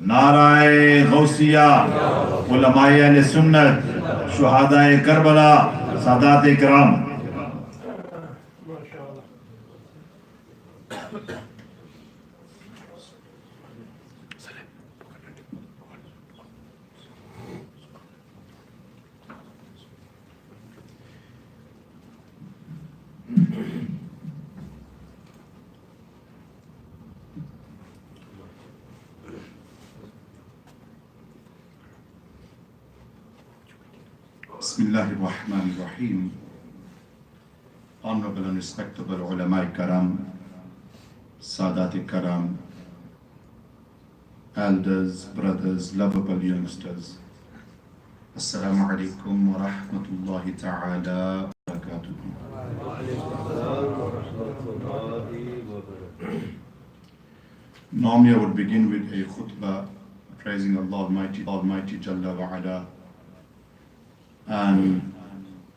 नाराए गौसिया, उलमाए अहले सुन्नत, शुहदा ए करबला, सादात ए किराम। Bismillahirrahmanirrahim. Honorable and respectable ulama karam, sadat karam, elders, brothers, lovable youngsters. Assalamu alaikum wa rahmatullahi ta'ala wa barakatuhu. Normally I would begin with a khutbah praising Allah Almighty Jalla wa Ala, and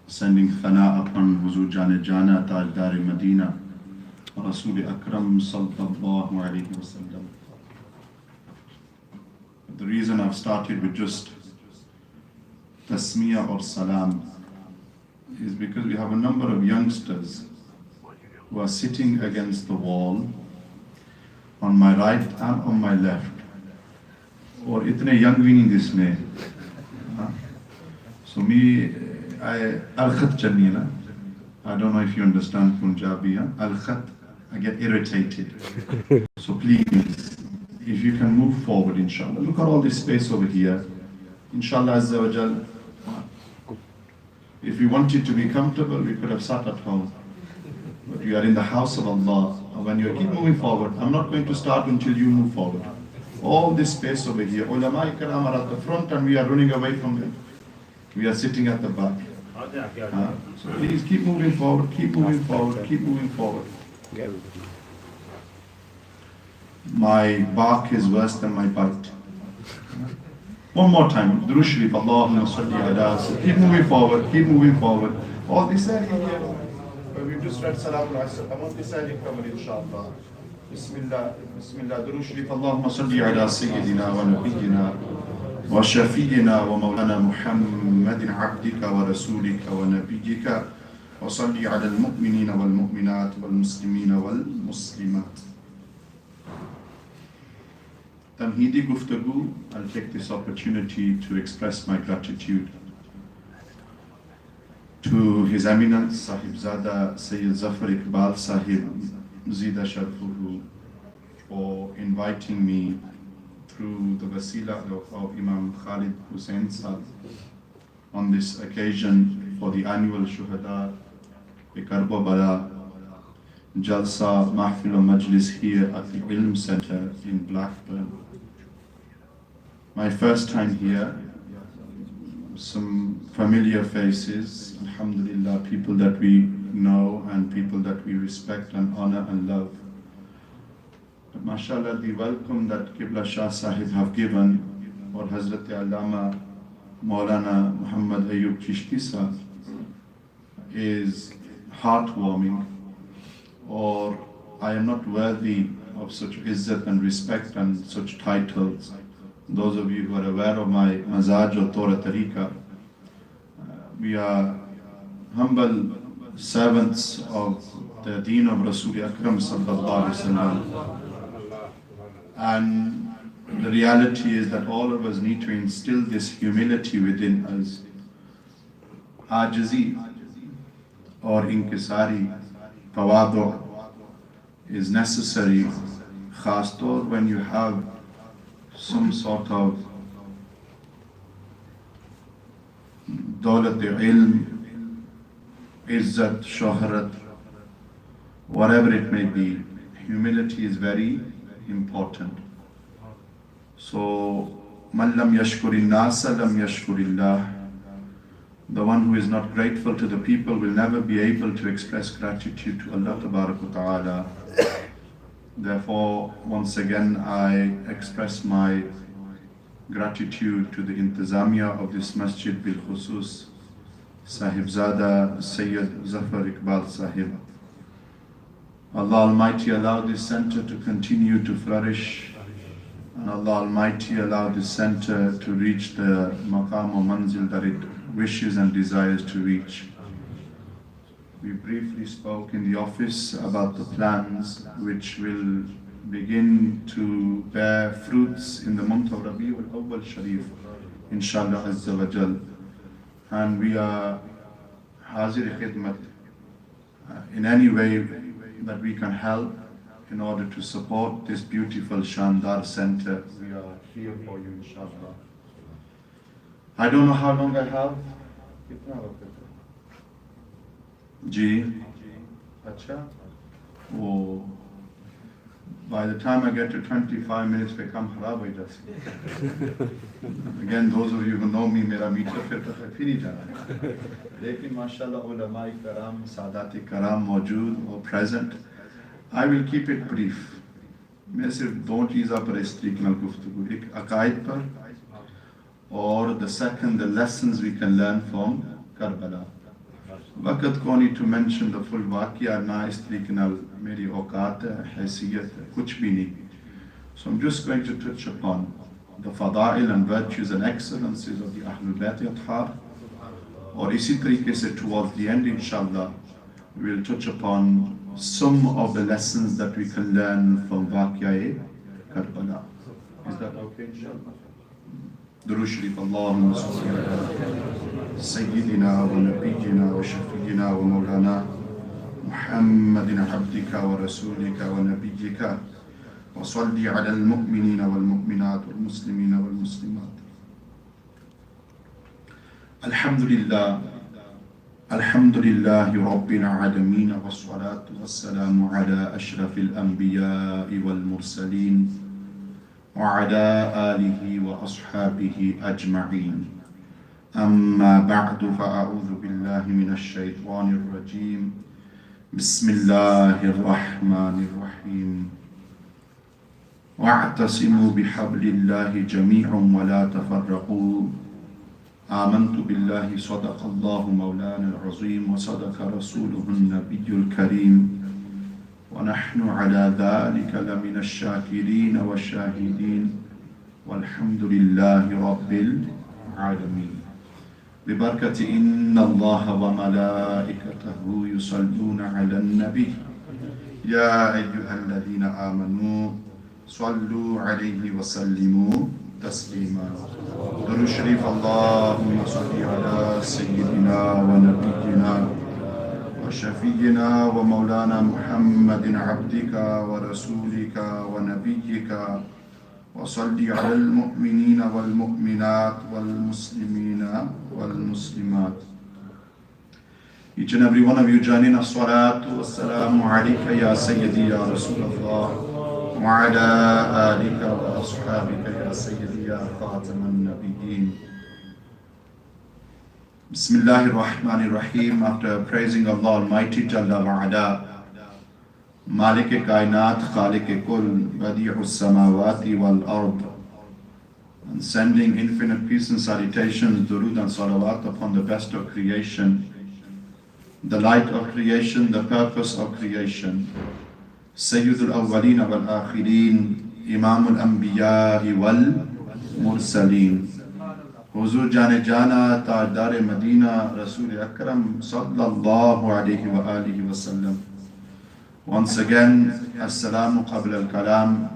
sending thana upon Huzur Jane Jana Tajdar Medina, Rasul Akram Sallallahu Alaihi Wasallam. The reason I've started with just tasmiyah or salam is because we have a number of youngsters who are sitting against the wall on my right and on my left. Or itne young भी नहीं जिसमें. So me, al-khat channi na. I don't know if you understand Punjabi. Al-khat, I get irritated. So please, if you can move forward, inshallah. Look at all this space over here. Inshallah Azza wa Jal. If we wanted to be comfortable, we could have sat at home. But we are in the house of Allah. And when you keep moving forward, I'm not going to start until you move forward. All this space over here, ulama karam are at the front and we are running away from them. We are sitting at the back. So please keep moving forward, keep moving forward, keep moving forward. My bark is worse than my bite. One more time. Durood Sharif, Allahumma salli ala. Keep moving forward, keep moving forward. All this area here. We've just read Salam al-Asr. I want this area covered, inshallah. Bismillah, Bismillah. Durood Sharif, Allahumma salli ala Sayyidina wa Nabiyyina وشفينا ومولانا محمد عبدك ورسولك ونبيك وصلي على المؤمنين والمؤمنات والمسلمين والمسلمات. Tamhidi Guftagu, I'll take this opportunity to express my gratitude to His Eminence Sahibzada Sayyid Zafar Iqbal Sahib Zida Sharfuhu for inviting me through the wasila of Imam Khalid Hussain Sahib on this occasion for the annual Shohda E Karbala Jalsa Mahfil wa Majlis here at the Ilm Center in Blackburn. My first time here, some familiar faces, alhamdulillah, people that we know and people that we respect and honor and love. But mashallah, the welcome that Qibla Shah Sahib have given, or Hazrat Allama Maulana Muhammad Ayyub Chishti Sahib, is heartwarming, or I am not worthy of such izzat and respect and such titles. Those of you who are aware of my mazaj or Torah tariqa, we are humble servants of the deen of Rasul Akram Sallallahu Alaihi Wasallam. And the reality is that all of us need to instill this humility within us. Ajizi or inkisari, tawadu is necessary, khas taur when you have some sort of dawlat-e-ilm, izzat, shohrat, whatever it may be. Humility is very important. So, man lam yashkurin nasa lam yashkurillah. The one who is not grateful to the people will never be able to express gratitude to Allah Ta'ala. Therefore, once again, I express my gratitude to the intizamiya of this masjid bil khusus, Sahibzada Sayyid Zafar Iqbal Sahib. Allah Almighty allow this center to continue to flourish And Allah Almighty allowed this center to reach the maqam or manzil that it wishes and desires to reach. We briefly spoke in the office about the plans which will begin to bear fruits in the month of Rabi'ul Awwal Sharif, inshallah Azza wa Jal. And we are hazir khidmat in any way that we can help in order to support this beautiful Shandar center. We are here for you, inshallah. I don't know how long I have. Ji. Acha. Oh. By the time I get to 25 minutes, become kharab ho jate. Again, those of you who know me, mera meter fir nahi jana. Lekin mashallah ulama karam, sadat karam maujood or present. I will keep it brief. मैं सिर्फ दो चीज़ों पर इस्तेमाल गुफ्तगू, एक अकायद पर और the second, the lessons we can learn from Karbala. वक़्त को नहीं to mention the full वाक़या ना इस्तेमाल मेरी औकात हैसियत कुछ भी नहीं. So I'm just going to touch upon the fadail and virtues and excellences of the Ahlul Bayt Athhar. और इसी तरीके से towards the end, inshallah, we'll touch upon some of the lessons that we can learn from Waqia Karbala. Is that okay, inshallah? Durood Sharif, Allahumma salli ala Sayyidina wa Nabiyyina wa Shafiyyina wa Mawlana Muhammadin abdika wa rasulika wa nabiyyika wa salli ala al-mu'minina wal-mu'minat wal-muslimina wal-muslimat. Alhamdulillah. الحمد لله رب العالمين والصلاة والسلام على أشرف الأنبياء والمرسلين وعلى آله وأصحابه أجمعين. أما بعد فأعوذ بالله من الشيطان الرجيم. بسم الله الرحمن الرحيم. واعتصموا بحبل الله جميعا ولا تفرقوا. آمنت بالله صدق الله مولانا العظيم وصدق رسوله النبي الكريم ونحن على ذلك لمن الشاكرين والشاهدين والحمد لله رب العالمين. ببركة إن الله وملائكته يصلون على النبي يا أيها الذين آمنوا صلوا عليه وسلموا تسليما. درود شريف اللهم صل على سيدنا ونبينا وشفينا ومولانا محمد عبدك ورسولك ونبيك وصل على المؤمنين والمؤمنات والمسلمين والمسلمات. Each and every one of you join in as-salatu was-salamu alayka ya sayyidi ya Rasulullah وعلى آلك وأصحابك يا سيدي يا خاتم النبيين. Bismillahir Rahmanir Rahim. After praising Allah Almighty Jalla wa'ala, Malik Kainat, Khalik Kul, Badi'us Samawati wal Ard, and sending infinite peace and salutations, durood and salawat upon the best of creation, the light of creation, the purpose of creation, Sayyidul Awwaleen wal Akhirin, Imamul Anbiya wal Mursaleen, Huzur Jane Jana, Tajdar Medina, Rasul Akram sallallahu alayhi wa alihi wa sallam. Once again, Assalamu Qabla al-Kalam,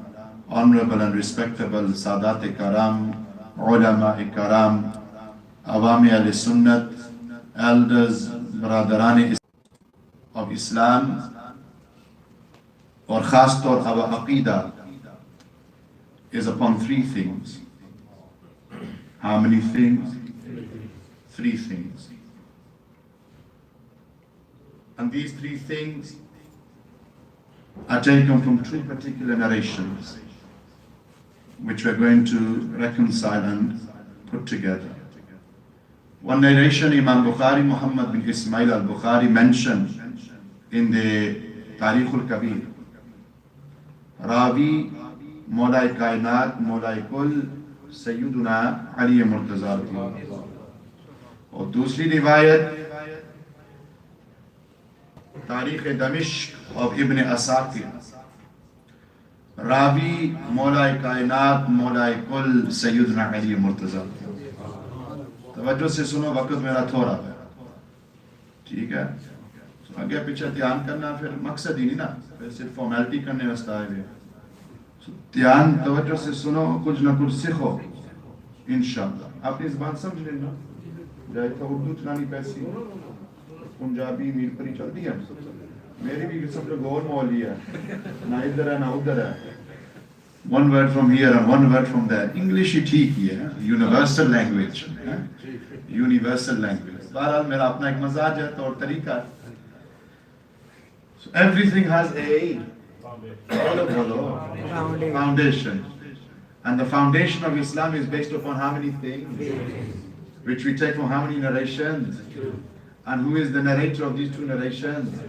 honorable and respectable Sadat Karam, Ulama Karam, Awami al-Sunnat, elders, Bradarani of Islam, or khas taur our aqidah is upon three things. How many things? Three things. And these three things are taken from two particular narrations, which we're going to reconcile and put together. One narration, Imam Bukhari, Muhammad bin Ismail al-Bukhari, mentioned in the Tarikh al-Kabir. Ravi Maulai Kainat, Maulai Kul, Sayyiduna Ali Murtaza. और दूसरी रिवायत तारीख दमिश्क of Ibn Asakir. Ravi मौलाए कायनात मौलाए कुल सैयदना अली मुर्तजा। तवज्जो से सुनो, वक्त मेरा थोड़ा है, ठीक है? आगे पीछे ध्यान करना फिर मकसद ही नहीं ना, फिर सिर्फ फॉर्मेलिटी करने वास्ते आए हुए। ध्यान तवज्जो से सुनो, कुछ ना कुछ सीखो इंशाअल्लाह। आप इस बात समझ लेना, जाए तो उर्दू चलानी पैसी पंजाबी मीरपुरी चलती है, मेरी भी सब लोग और मौली है, ना इधर है ना उधर है, one word from here and one word from there। English ही ठीक ही है, यूनिवर्सल लैंग्वेज, यूनिवर्सल लैंग्वेज। बहरहाल मेरा अपना एक मजाज है, तौर तरीका है। So everything has a foundation, and the foundation of Islam is based upon how many things, which we take from how many narrations, and who is the narrator of these two narrations?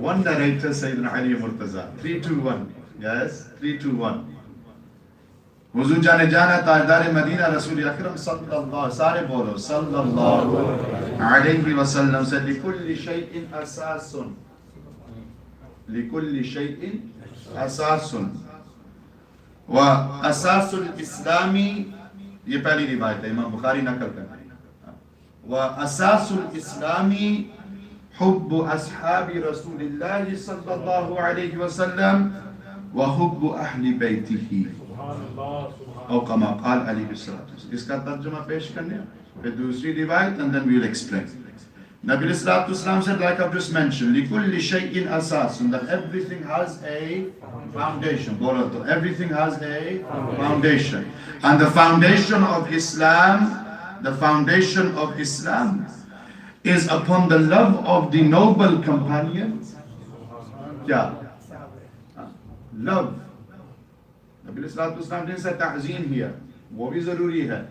One narrator, Sayyidina Ali Murtaza. 3, 2, 1. Yes, 3, 2, 1. हुजूर जाने जाना ताजदार Medina रसूल अकरम सल्लल्लाहु सारे बोलो सल्लल्लाहु अलैहि वसल्लम से लिकुल्ली शैइन असासुन, लिकुल्ली शैइन असासुन व असासुल इस्लामी, ये पहली रिवायत है, इमाम बुखारी नकल करते हैं। व असासुल इस्लामी हुब्बु अस्हाबी रसूलिल्लाह सल्लल्लाहु अलैहि वसल्लम व हुब्बु अहली बैतिही और कमा क़ाल अलैहि सल्लम। इसका तर्जुमा पेश करने फिर दूसरी रिवायत, and then we will explain. Nabi Sallallahu said, like I've just mentioned, likulli shay'in asasun, that everything has a foundation. Everything has a foundation, and the foundation of Islam, the foundation of Islam is upon the love of the noble companions. Yeah, love. Nabi Sallallahu didn't say ta'zeen here, वो भी जरूरी है।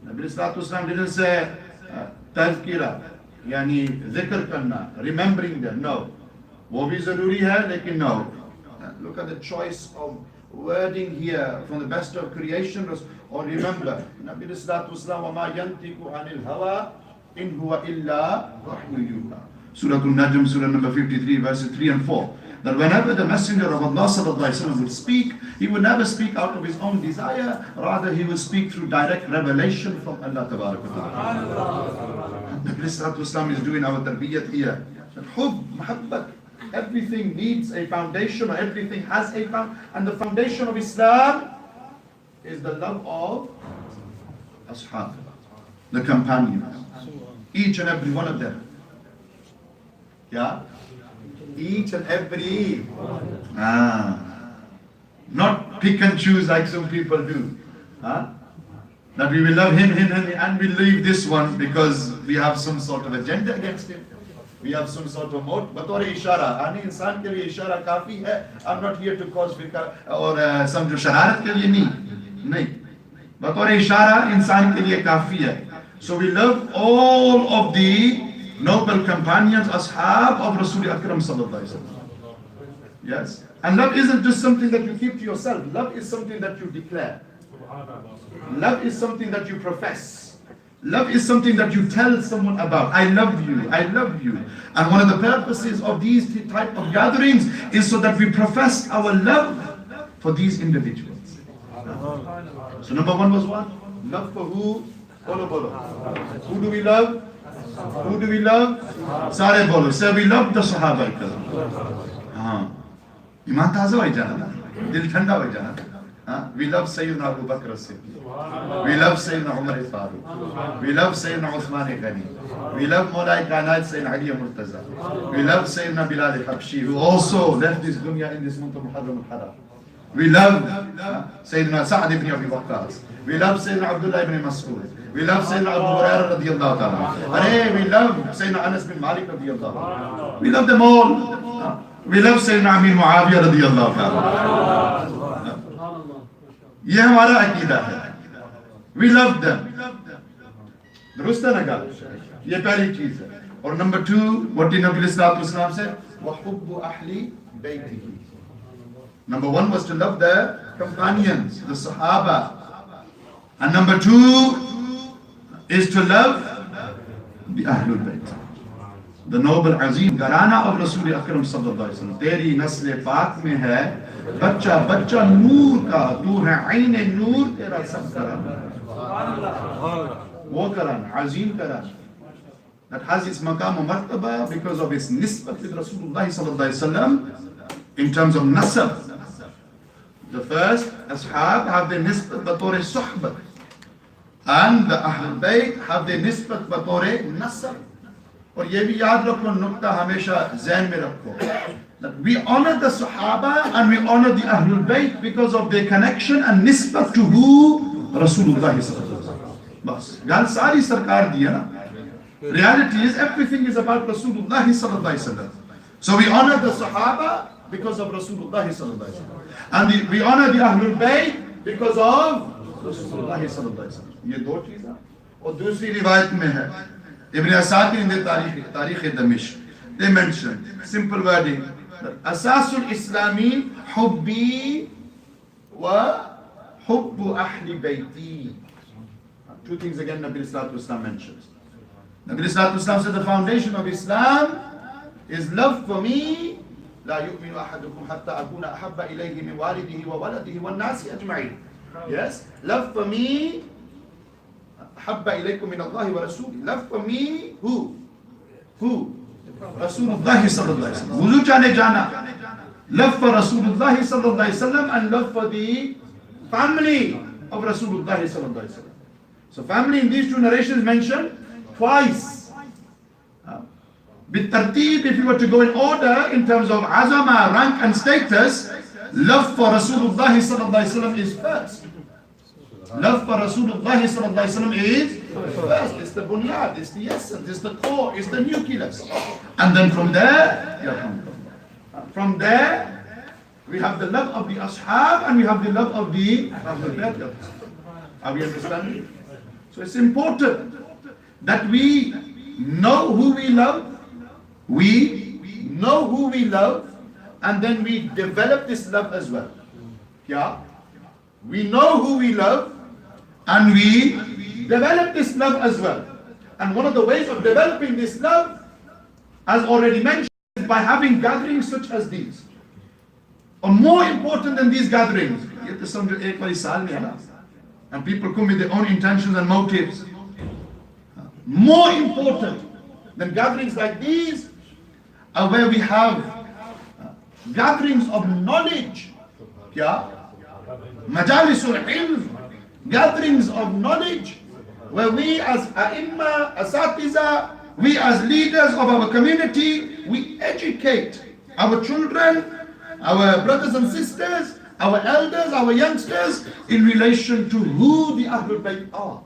Nabi Sallallahu didn't say तज़किरा यानी जिक्र करना, remembering them, no, वो भी जरूरी है लेकिन no। Look at the choice of wording here from the best of creation. Or remember, Nabi Sallallahu وَمَا يَنْتِقُ عَنِ الْهَوَىٰ إِنْ هُوَ إِلَّا وَحْيٌ يُوحَىٰ. Surah An-Najm, Surah number 53, verses 3 and 4. That whenever the Messenger of Allah sallallahu alaihi wasallam would speak, he would never speak out of his own desire, rather he would speak through direct revelation from Allah Tabaraka wa Ta'ala. Nabi sallallahu alaihi wasallam is doing our tarbiyyat here. Hubb, muhabbat, everything needs a foundation, or everything has a foundation, and the foundation of Islam is the love of ashab, the companions, each and every one of them. Yeah? Each and every, not pick and choose like some people do. That we will love him, and we leave this one because we have some sort of agenda against him. We have some sort of motive. बतौर इशारा, आने इंसान के लिए इशारा काफी है. I'm not here to cause फिकर और समझो शरारत के लिए नहीं. बतौर इशारा इंसान के लिए काफी है. So we love all of the noble companions, ashab of Rasul Akram sallallahu alaihi wasallam. Yes, and love isn't just something that you keep to yourself. Love is something that you declare. Love is something that you profess. Love is something that you tell someone about. I love you, I love you. And one of the purposes of these type of gatherings is so that we profess our love for these individuals. So number one was what? Love for who? Bolo bolo. Who do we love? Who do we love? Sare bolo. Say we love the Sahaba Ikram. Iman taza ho jana na, dil thanda ho jana. We love Sayyidina Abu Bakr as-Siddiq. We love Sayyidina Umar al-Faruq. We love Sayyidina Uthman al-Ghani. We love Mawlai Kainat Sayyidina Ali Murtaza. We love Sayyidina Bilal al-Habshi, who also left this dunya in this month of Muharram al-Haram. We love Sayyidina Sa'd ibn Abi Waqqas. We love Sayyidina Abdullah ibn Mas'ud. We love Sayyidina Abu Hurairah radiyallahu ta'ala. We love Sayyidina Anas bin Malik radiyallahu ta'ala. We love them all. We love Sayyidina Amir Muawiyah radiyallahu ta'ala. ये हमारा अकीदा है. We love them. दुरुस्त है ना गाल? ये पहली चीज है. और number 2, what did Nabi Sallallahu Alaihi Wasallam say? وَحُبُّ أَحْلِ بَيْتِهِ. Number 1 was to love the companions, the Sahaba. And number 2 is to love the Ahlul Bayt, the noble Azim Gharana of Rasul Akram sallallahu alaihi wasallam. तेरी नस्ल पाक में है बच्चा बच्चा नूर का, तू है आईने नूर, तेरा सब करम वो करम अजीम करम that has its maqam and martaba because of its nisbat with Rasulullah sallallahu alaihi wasallam in terms of nasab. The first ashab have their nisbat batore suhbat, and the Ahlul Bayt have their nisbat batore nasab. और ये भी याद रखो, नुक्ता हमेशा ज़हन में रखो, that we honor the Sahaba and we honor the Ahlul Bayt because of their connection and nisbat to who? Rasulullah sallallahu alaihi wasallam. बस गाल सारी सरकार दिया ना. Reality is everything is about Rasulullah sallallahu alaihi wasallam. So we honor the Sahaba because of Rasulullah sallallahu alaihi wasallam, and we honor the Ahlul Bayt because of Rasulullah sallallahu alaihi wasallam. ये दो चीज़ें. और दूसरी रिवायत में है, Ibn Asakir in the Tarikh Damish, they mention simple wording that Asasul Islami Hubbi wa Hubbu Ahli Bayti. Two things again Nabi Sallallahu Alaihi Wasallam mentions. Nabi Sallallahu Alaihi Wasallam said the foundation of Islam is love for me. لا يؤمن أحدكم حتى أكون أحب إليه من والده وولده والناس أجمعين. Yes, love for me. حب إليكم من الله ورسوله. Love for me who? Rasulullah sallallahu alaihi wasallam. Wuzu chane jana. Love for Rasulullah sallallahu alaihi wasallam and love for the family of Rasulullah sallallahu alaihi wasallam. So family in these two narrations mentioned twice. Bitartib, if you were to go in order in terms of azama, rank and status, love for Rasulullah sallallahu alaihi wasallam is first. Love for Rasulullah sallallahu alaihi wasallam is first. It's the bunyad, it's the essence, it's the core, it's the nucleus. And then from there, we have the love of the ashab and we have the love of the Ahlul. Are we understanding? So it's important that we know who we love, and then we develop this love as well. Yeah? We know who we love, and we develop this love as well. And one of the ways of developing this love, as already mentioned, is by having gatherings such as these. Or more important than these gatherings, and people come with their own intentions and motives. More important than gatherings like these are where we have gatherings of knowledge. Yeah? Majalisul ilm, gatherings of knowledge, where we as A'imma, Asatiza, we as leaders of our community, we educate our children, our brothers and sisters, our elders, our youngsters, in relation to who the Ahlul Bayt are.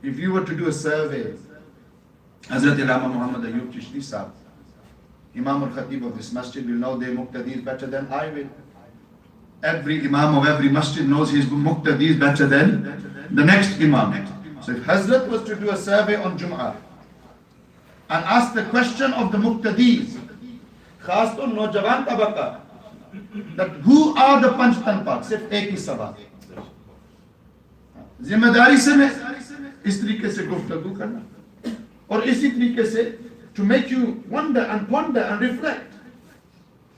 If you were to do a survey, Hazrat Allama Muhammad Ayub Chishti Sahib, Imam al-Khatib of this masjid, will know their muqtadis better than I will. Every Imam of every masjid knows his muqtadis better than the next Imam. So if Hazrat was to do a survey on Jum'ah and ask the question of the muqtadis, khas to Nojawan Tabaka, that who are the Panchtan Pak, sirf ek hi sawal. Zimmedari se मैं इस तरीके से गुफ्तगू करना और इसी तरीके से to make you wonder and ponder and reflect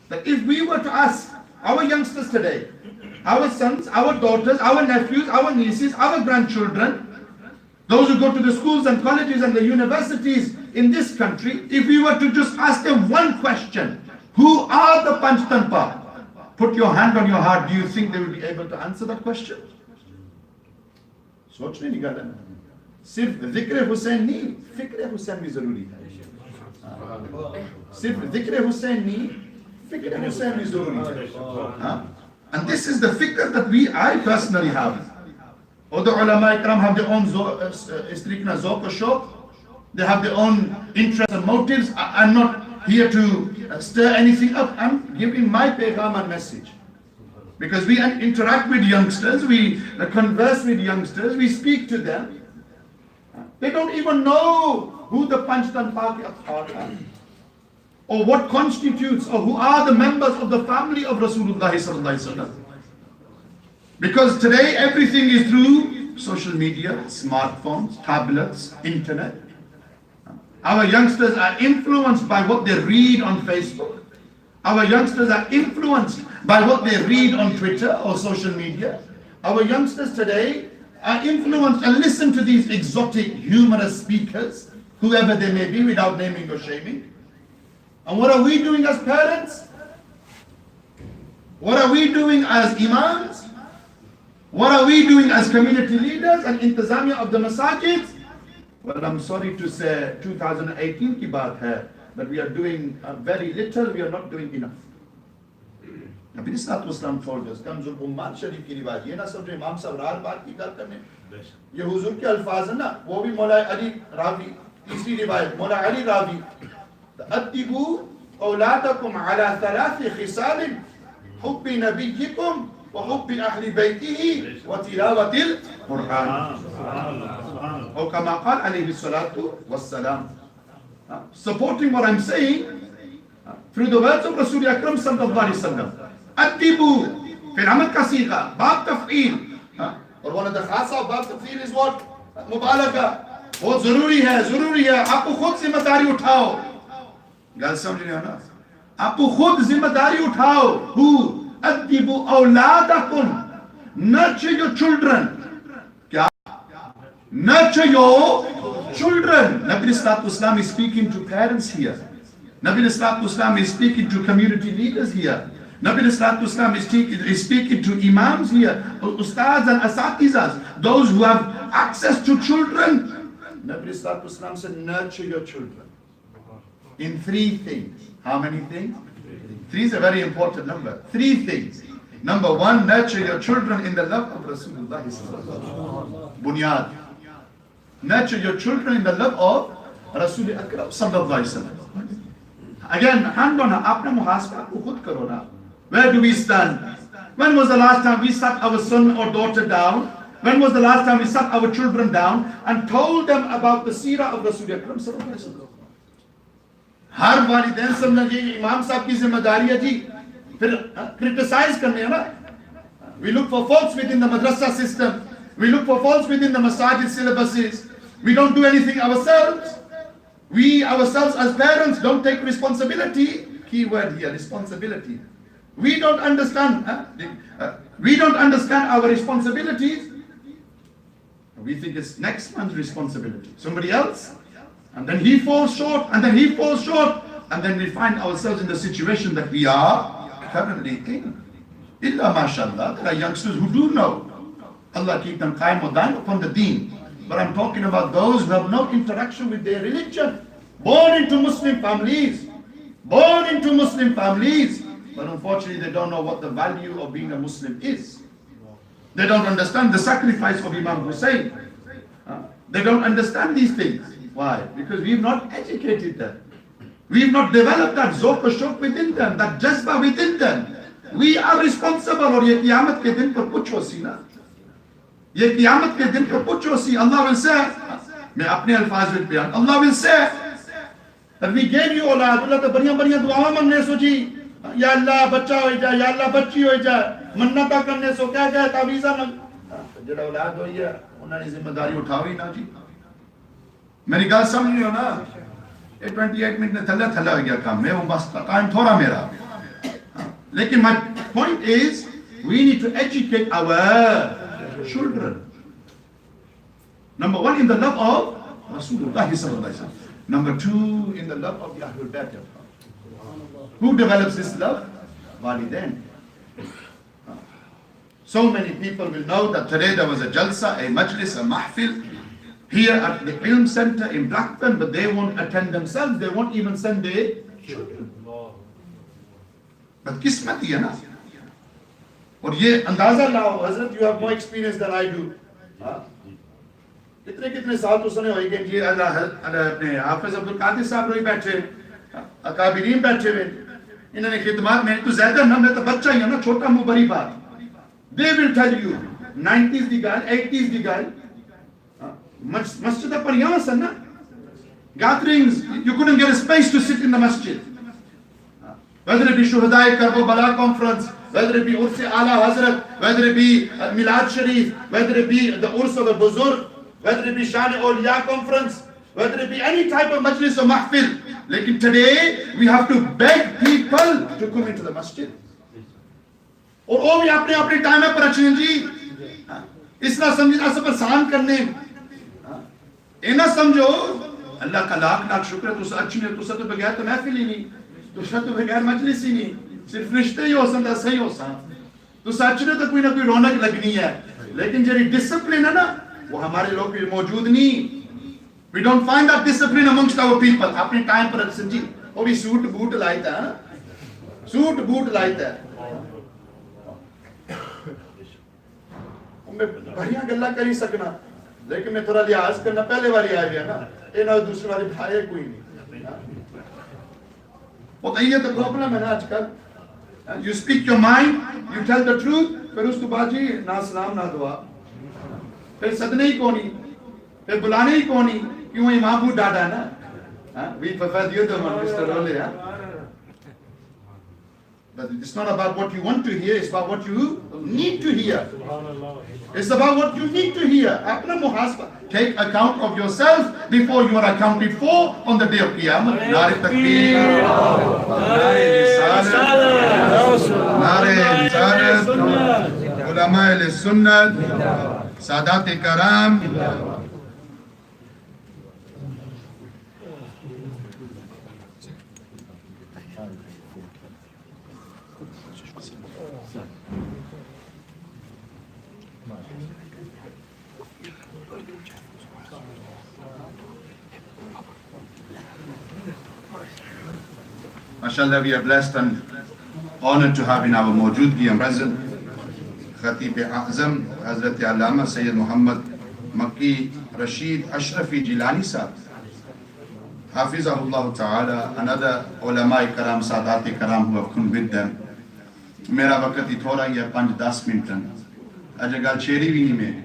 that if we were to ask our youngsters today, our sons, our daughters, our nephews, our nieces, our grandchildren, those who go to the schools and colleges and the universities in this country, if we were to just ask them one question, who are the Panchtanpa? Put your hand on your heart, do you think they will be able to answer that question? सोचने नहीं गया सिर्फ जिक्र हुसैन नहीं फिक्र हुसैन भी जरूरी है सिर्फ जिक्र हुसैन नहीं फिक्र हुसैन भी जरूरी है and this is the fikr that I personally have. Other ulama ikram have their own istrikna zawq or shawq, they have their own interests and motives. I'm not here to stir anything up. I'm giving my pagham and message. Because we interact with youngsters, we converse with youngsters, we speak to them. They don't even know who the Panchtan Pak are, or what constitutes, or who are the members of the family of Rasulullah sallallahu alaihi wasallam. Because today everything is through social media, smartphones, tablets, internet. Our youngsters are influenced by what they read on Facebook. Our youngsters are influenced by what they read on Twitter or social media. Our youngsters today are influenced and listen to these exotic, humorous speakers, whoever they may be, without naming or shaming. And what are we doing as parents? What are we doing as imams? What are we doing as community leaders and intizamiya of the masajid? Well, I'm sorry to say, 2018 ki baat hai, but we are doing very little, we are not doing enough. Nabi Islam told us, Kanzul Ummat Sharif ki riwayat, ye na samjhe Imam sahab raat baat ki gal karne. Ye huzur ke alfaz hai na, wo bhi Maula Ali Ravi, तीसरी रिवायत मौला अली रावी अद्दिबू औलादकुम अला थलाथ खिसाल हुब्बी नबिय्यिकुम व हुब्बी Ahli बैतिही व तिलावतिल कुरान और कमा क़ाल अलैहि सलातु वस्सलाम. Supporting what I'm saying through the words of Rasul Akram sallallahu alaihi wasallam. अद्दिबू फिर अमर का सीगा बाब तफईल, और one of the खासा of बाब तफईल is what? मुबालगा. बहुत जरूरी है आपको खुद जिम्मेदारी उठाओ. गल समझ रहे हो ना? आपको खुद जिम्मेदारी उठाओ. Who? अद्दिबू औलादकुम. Nurture your children. क्या? Nurture your children. Nabi Islam is speaking to parents here. Nabi Islam is speaking to community leaders here. Nabi Islam is speaking to imams here, ustads and asatizas, those who have access to children. Nabi Islam said, nurture your children in 3 things. How many things? 3 is a very important number. 3 things. Number 1, nurture your children in the love of Rasulullah. Bunyad. Nurture your children in the love of Rasul Akram sallallahu alaihi wasallam. Again, hand on apna muhasaba ko khud karo na. Where do we stand? When was the last time we sat our son or daughter down? When was the last time we sat our children down and told them about the seerah of Rasul Akram sallallahu alaihi wasallam? हर वालिदैन समझना ये इमाम साहब की जिम्मेदारी है जी. फिर criticize करने हैं ना. We look for faults within the madrasa system. We look for faults within the masajid syllabuses. We don't do anything ourselves. We ourselves as parents don't take responsibility. Key word here, responsibility. We don't understand. We don't understand our responsibilities. We think it's next man's responsibility. Somebody else. And then he falls short, and then he falls short. And then we find ourselves in the situation that we are currently in. Illa mashallah, there are youngsters who do know. Allah keep them qaim wa daim upon the deen. But I'm talking about those who have no interaction with their religion. Born into Muslim families. Born into Muslim families. But unfortunately they don't know what the value of being a Muslim is. They don't understand the sacrifice of Imam Hussein. They don't understand these things. Why? Because we've not educated them. We've not developed that zauq or shauq within them, that jazba within them. We are responsible. और ये क़यामत के दिन पर कुछ होसी ना. ये क़यामत के दिन पर कुछ होसी. Allah will say, मैं अपने अल्फाज में बयान. Allah will say that we gave you औलाद. Allah तो बढ़िया-बढ़िया दुआएं मांगने सो जी. या अल्लाह बच्चा हो जाए, या अल्लाह बच्ची हो जाए. मन्नता करने सो क्या क्या तावीज़ा मांग. जड़ा औलाद हुई है, उन्होंने जिम्मेदारी उठाई ना जी. मेरी गल समझ रहे हो ना? ये 28 मिनट में थल्ला थल्ला हो गया काम. मैं वो बस टाइम थोड़ा मेरा. लेकिन my point is, we need to educate our children. Number 1, in the love of Rasulullah sallallahu alaihi wasallam. Number 2, in the love of the Ahlul Bayt. Who develops this love? Walidain. So many people will know that today there was a jalsa, a majlis, a mahfil here at the Ilm Center in Blackburn, but they won't attend themselves. They won't even send their children. But kismati hai na. और ये अंदाजा लाओ हजरत, you have more experience than I do. कितने साल तो सुने होंगे जी. अपने हाफिज अब्दुल कादिर साहब रोई बैठे, अकाबिरीन बैठे हुए. इन्होंने खिदमत में तो ज्यादा ना, मैं तो बच्चा ही हूं ना, छोटा मुंह बड़ी बात. They will tell you 90s die gal, 80s die gal. Masjid पर यहाँ से ना gatherings, you couldn't get a space to sit in the masjid. Whether it be Shohda E Karbala conference, whether it be Urs Ala Hazrat, whether it be Milad Sharif, whether it be the Urs of the Buzurg, whether it be Shan Awliya conference, whether it be any type of majlis or mahfil. Like today, we have to beg people to come into the masjid. और वो भी अपने अपने time पर अच्छे जी इस ना समझ ना सब आसान करने ये ना समझो अल्लाह का लाख लाख शुक्र है तुझे अच्छी नहीं तुझे तो बगैर तो महफिल ही नहीं तुझे तो बगैर मजलिस ही नहीं सिर्फ रिश्ते ही हो सकता सही हो सकता तो सच में तो कोई ना कोई रौनक लगनी है लेकिन जो डिसिप्लिन है ना वो हमारे लोग भी मौजूद नहीं we don't find that discipline amongst our people अपने टाइम पर अच्छे जी वो भी सूट बूट लाइता है सूट बूट लाइता है मैं बढ़िया गल्ला कर ही सकना लेकिन मैं थोड़ा लिहाज करना पहले बारी आ गया ना ये ना दूसरी बारी भाई कोई नहीं पता ही है तो प्रॉब्लम है ना आजकल you speak your mind you tell the truth फिर उसके बाद जी ना सलाम ना दुआ फिर सदने ही कोनी फिर बुलाने ही कोनी क्यों इमाम बूढ़ डाटा है ना we prefer the other one Mr. Role But it's not about what you want to hear, it's about what you need to hear. It's about what you need to hear. Apna muhasaba. Take account of yourself before you are accounted for on the day of Qiyamah. Nare takbir. Nare risalat. Nare risalat. Ulama al-sunnat. Sadat karam. MashaAllah, we are blessed and honored to have in our mawjoodgi and present Khatib Azam, Hazrat Allama Sayyid Muhammad Makki Rashid Ashrafi Jilani Sahib, Hafizahullah Ta'ala, and other ulama karam, Sadat karam who have come with them. Mera waqt hi thoda hi hai 5-10 minute. Aaj gal cheri bhi nahi mein.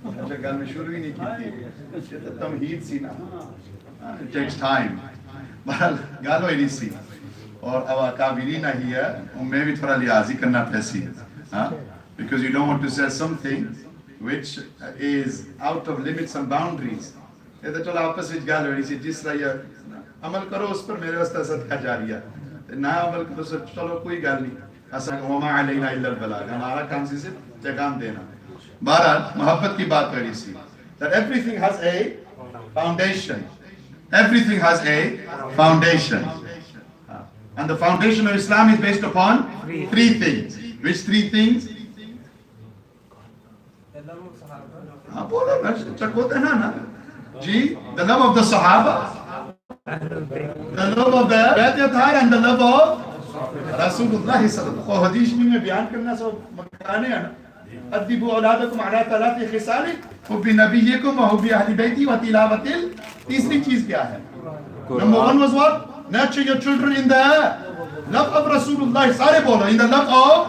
Aaj gal mein shuru hi nahi ki thi. Ye to tamheed si na. It takes time. बहरहाल गालो ही नहीं सी और अब काबिलीन ही है मैं भी थोड़ा लिहाजी करना पैसी हाँ because you don't want to say something which is out of limits and boundaries ये तो चलो आपस में गालो ही सी जिस तरह ये अमल करो उस पर मेरे वास्ते सदका जारी है ना अमल करो तो चलो कोई गाल नहीं ऐसा वमा अलैना इल्लल बलाग हमारा काम सिर्फ पैगाम देना बहरहाल मोहब्बत की बात करी सी that everything has a foundation. Everything has a foundation. And the foundation of Islam is based upon three things. Which three things? The love of the Sahaba, the love of the Bai'at and the love of Rasulullah sallallahu alaihi wasallam. أدبوا أولادكم على 3 خصال حب نبيكم وحب أهل بيتي وتلاوة तीसरी चीज क्या है Number 1 was what? Nurture your children in the love of Rasulullah. सारे बोलो in the love of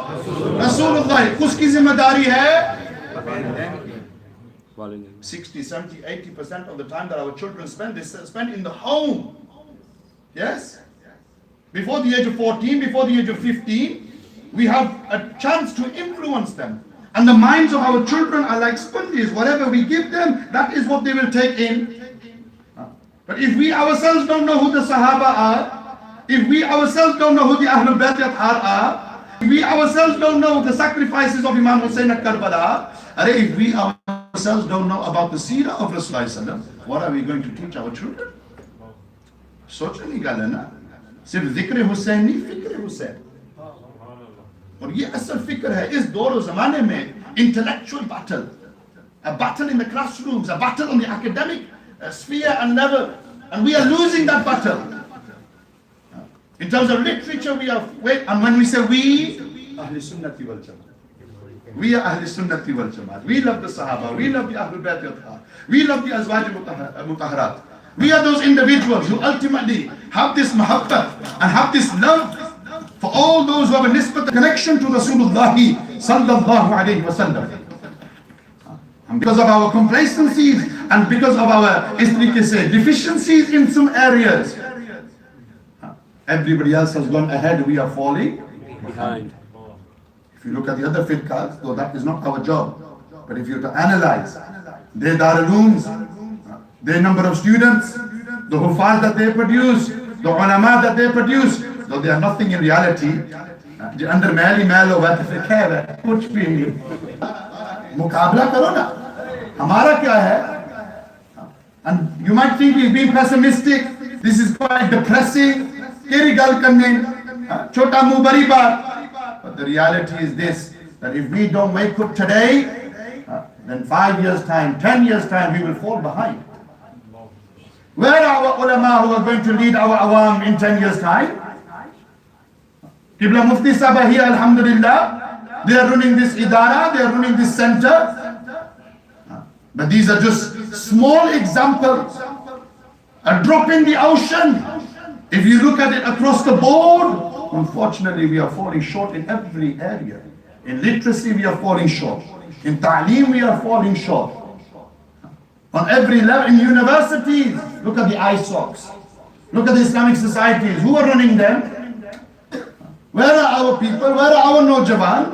Rasulullah. उसकी जिम्मेदारी है 60, 70, 80% of the time that our children spend, they spend in the home. Yes? Before the age of 14, before the age of 15, we have a chance to influence them. And the minds of our children are like sponges. Whatever we give them, that is what they will take in. But if we ourselves don't know who the Sahaba are, if we ourselves don't know who the Ahlul Bayt are, if we ourselves don't know the sacrifices of Imam Hussain at Karbala, if we ourselves don't know about the seerah of Rasulullah, what are we going to teach our children? सोचने की गल है ना सिर्फ जिक्र हुसैन नहीं फिक्र हुसैन और ये असल फिक्र है इस दौर और ज़माने में intellectual battle, a battle in the classrooms, a battle on the academic sphere and level, and we are losing that battle. In terms of literature, we are, and when we say we, Ahl Sunnati wal Jamaat. We are Ahl Sunnati wal Jamaat. We love the Sahaba, we love the Ahlul Bayt, we love the Azwaj Mutahharat. We are those individuals who ultimately have this mahabbat and have this love for all those who have a nisbat connection to Rasulullah sallallahu alayhi wa sallam. And because of our complacencies and because of our deficiencies in some areas, everybody else has gone ahead, we are falling behind. If you look at the other firqas, though that is not our job, but if you were to analyze their darulooms, their number of students, the hufaz that they produce, the ulama that they produce, though they are nothing in reality. अंदर महल ही महल होगा तो फिर खैर है, कुछ भी नहीं। मुकाबला करो ना, हमारा क्या है? And you might think he's being pessimistic. This is quite depressing. केरी गल करने, छोटा मुंह बड़ी बात. But the reality is this: that if we don't wake up today, then 5 years time, 10 years time, we will fall behind. Where are our ulama who are going to lead our awam in 10 years time? Qibla Mufti Sahib here, alhamdulillah. They are running this idara, they are running this center. But these are just small examples. A drop in the ocean. If you look at it across the board, unfortunately we are falling short in every area. In literacy we are falling short. In ta'aleem we are falling short. On every level, in universities, look at the ISOCs. Look at the Islamic societies. Who are running them? Where are our people? Where are our Nojawan?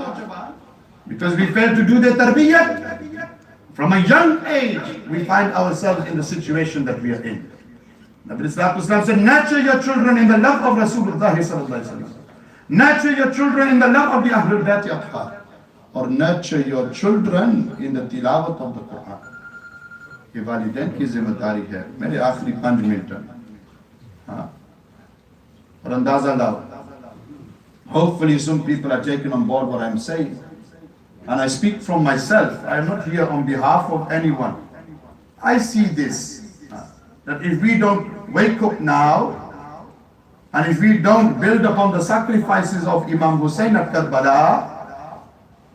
Because we failed to do their tarbiyat. From a young age, we find ourselves in the situation that we are in. Nabi Islam said, nurture your children in the love of Rasulullah sallallahu alaihi wasallam. Nurture your children in the love of the Ahlul Bayt Athhar. Or nurture your children in the tilawat of the Quran. ये वालिदैन की जिम्मेदारी है। मेरे आखिरी 5 minute और अंदाजा लाओ। Hopefully some people are taking on board what I'm saying. And I speak from myself. I am not here on behalf of anyone. I see this, that if we don't wake up now, and if we don't build upon the sacrifices of Imam Hussein at Karbala,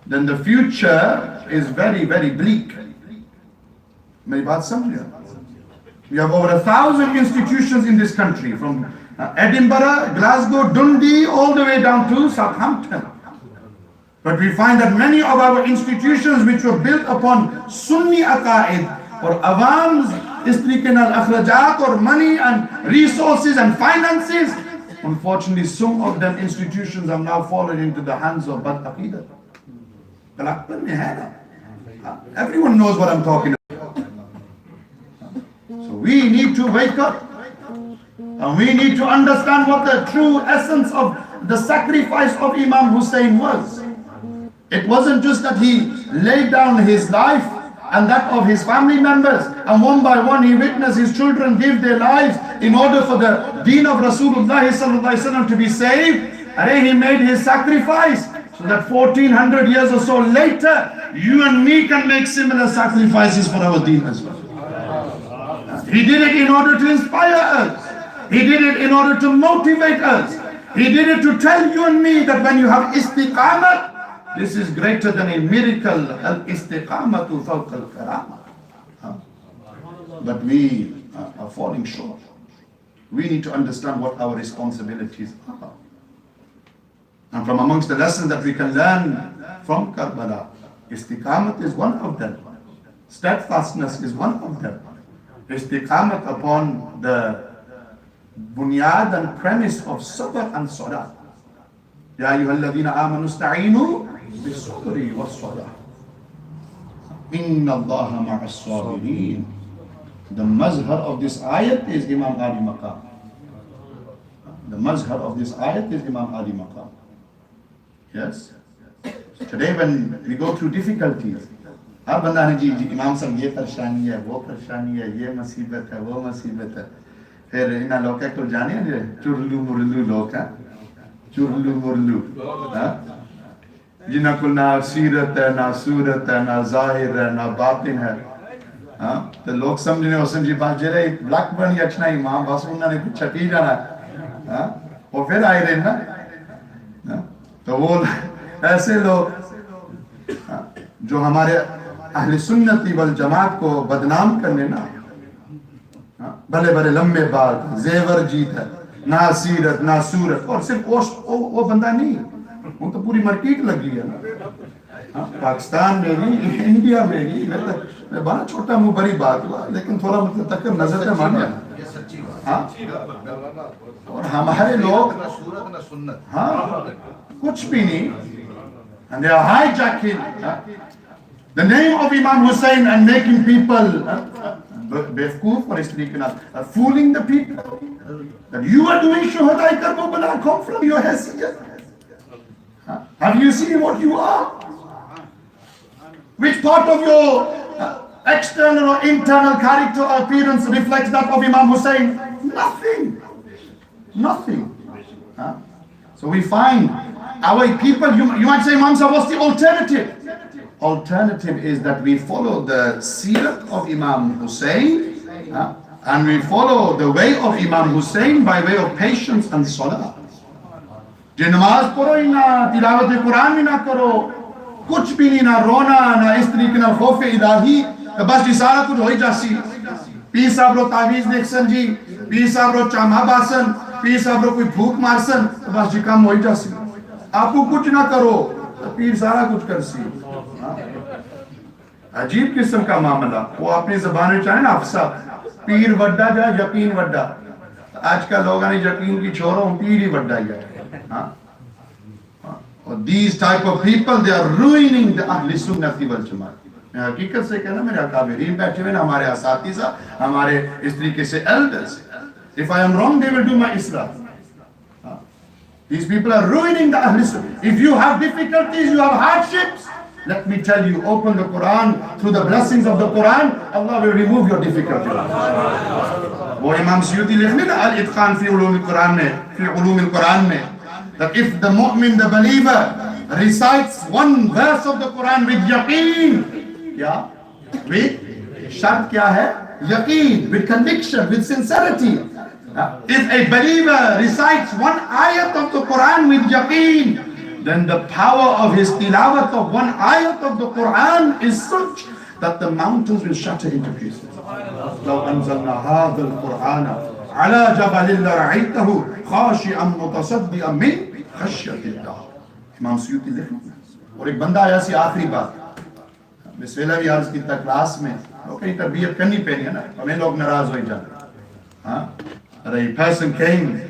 then the future is very, very bleak. मेरी बात समझिए. We have over 1,000 institutions in this country, from Edinburgh, Glasgow, Dundee, all the way down to Southampton. But we find that many of our institutions which were built upon Sunni aqaid or awam's istiqnal akhrajat or money and resources and finances, unfortunately some of them institutions have now fallen into the hands of bad aqidah. Everyone knows what I'm talking about. So we need to wake up and we need to understand what the true essence of the sacrifice of Imam Hussein was. It wasn't just that he laid down his life and that of his family members, and one by one he witnessed his children give their lives in order for the deen of Rasulullah sallallahu alaihi wasallam to be saved. And he made his sacrifice so that 1400 years or so later, you and me can make similar sacrifices for our deen as well. He did it in order to inspire us. He did it in order to motivate us. He did it to tell you and me that when you have istiqamat, this is greater than a miracle. Al-istiqamatu fawqa al-karama. But we are falling short. We need to understand what our responsibilities are. And from amongst the lessons that we can learn from Karbala, istiqamat is one of them. Steadfastness is one of them. Istiqamat upon the bunyad and premise of sabr and salah. Ya ayyuhalladhina amanu ista'inu bis-sabri was-salah. Inna Allaha ma'as-sabirin. The mazhar of this ayat is Imam Ali Maqam. The mazhar of this ayat is Imam Ali Maqam. Yes? So today when we go through difficulties, हर बंदा ने जी इमाम साहब ये परेशानी है, वो परेशानी है, ये मुसीबत है, वो मुसीबत है. फिर इन लोगों को जाने हैं चुरलू मुरलू लोग हैं, चुरलू मुरलू, जिन्हें को ना सीरत है, ना सूरत है, ना जाहिर है, ना बातिन है. तो लोग समझने होसन जी बात जरे ब्लैक बर्न यचना इमाम बस उन्होंने कुछ छपी जाना, वो फिर आए रहे ना. तो वो ऐसे लोग जो हमारे अहले सुन्नती वल जमात को बदनाम करने ना, भले भले लंबे बाल, जेवर जीत है, ना सीरत ना सूरत, और सिर्फ वो बंदा नहीं, वो तो पूरी मार्केट लगी है ना. पाकिस्तान में भी, इंडिया में भी, मैं बड़ा छोटा मुंह बड़ी बात हुआ, लेकिन थोड़ा मतलब तक नजर से मान जाना. और हमारे लोग कुछ भी नहीं, and they are hijacking the name of Imam Hussein and making people बेवकूफ और इस तरीके ना fooling the people that you are doing Shohda E Karbala come from your haysiyat. Have you seen what you are? Which part of your external or internal character or appearance reflects that of Imam Hussein? Nothing. Nothing. So we find our people, you might say, Imam Sahib, what's the alternative? Alternative is that we follow the seerat of Imam Hussein and we follow the way of Imam Hussein by way of patience and salah. जो नमाज पढ़ो ही ना, तिलावत कुरान भी ना करो, कुछ भी नहीं, ना रोना, ना इस तरीके ना खौफ इलाही, तो बस ये सारा कुछ हो ही जासी. पीर साहब रो तावीज देखसन जी, पीर साहब रो चामा बासन, पीर साहब रो कोई भूख मारसन, तो बस ये काम हो ही जासी. आपको कुछ ना करो, तो पीर सारा कुछ कर सी. अजीब किस्म का मामला. वो अपनी ज़बान में चाहे ना अफसा, पीर वड्डा जाए यकीन वड्डा. आजकल लोगों ने यकीन की छोड़ो, पीर ही वड्डा ही है. These type of people, they are ruining the Ahli Sunnati wal Jamaat. मैं हकीकत से कहना, मेरे अकाबिरीन बैठे हुए ना, हमारे असातिज़ा, हमारे इस तरीके से elders. If I am wrong, they will do my islah. These people are ruining the Ahli Sunnah. If you have difficulties, you have hardships, let me tell you, open the Quran. Through the blessings of the Quran, Allah will remove your difficulties. वो इमाम सयूती लिखने ना अल-इत्क़ान फ़ी Uloom al-Quran में, फ़ी Uloom al-Quran में, that if the mu'min, the believer, recites one verse of the Quran with yaqeen, क्या? With शर्त क्या है? Yaqeen, with conviction, with sincerity. If a believer recites one ayat of the Quran with yaqeen, then the power of his tilawat of one ayat of the Quran is such that the mountains will shatter into pieces. لو أنزلنا هذا القرآن على جبل لرأيته خاشعا متصدعا من خشية الله. इमाम सयूती लिखना. और एक बंदा आया सी आखिरी बात. मैं पहले भी अर्ज की था क्लास में, लोग कहीं तरबियत करनी पड़ी है ना, हमें लोग नाराज हो जाते. हाँ, a person came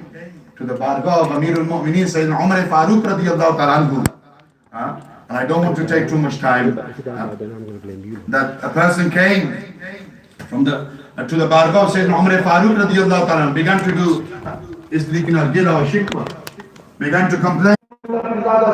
to the bargah of Amirul Mu'mineen Sayyidina Umar Farooq radiyallahu ta'ala anhu. And I don't want to take too much time. That a person came from to the bargah of Sayyidina Umar Farooq radiyallahu ta'ala anhu, began to do istidqin al-gila wa shikwa, began to complain.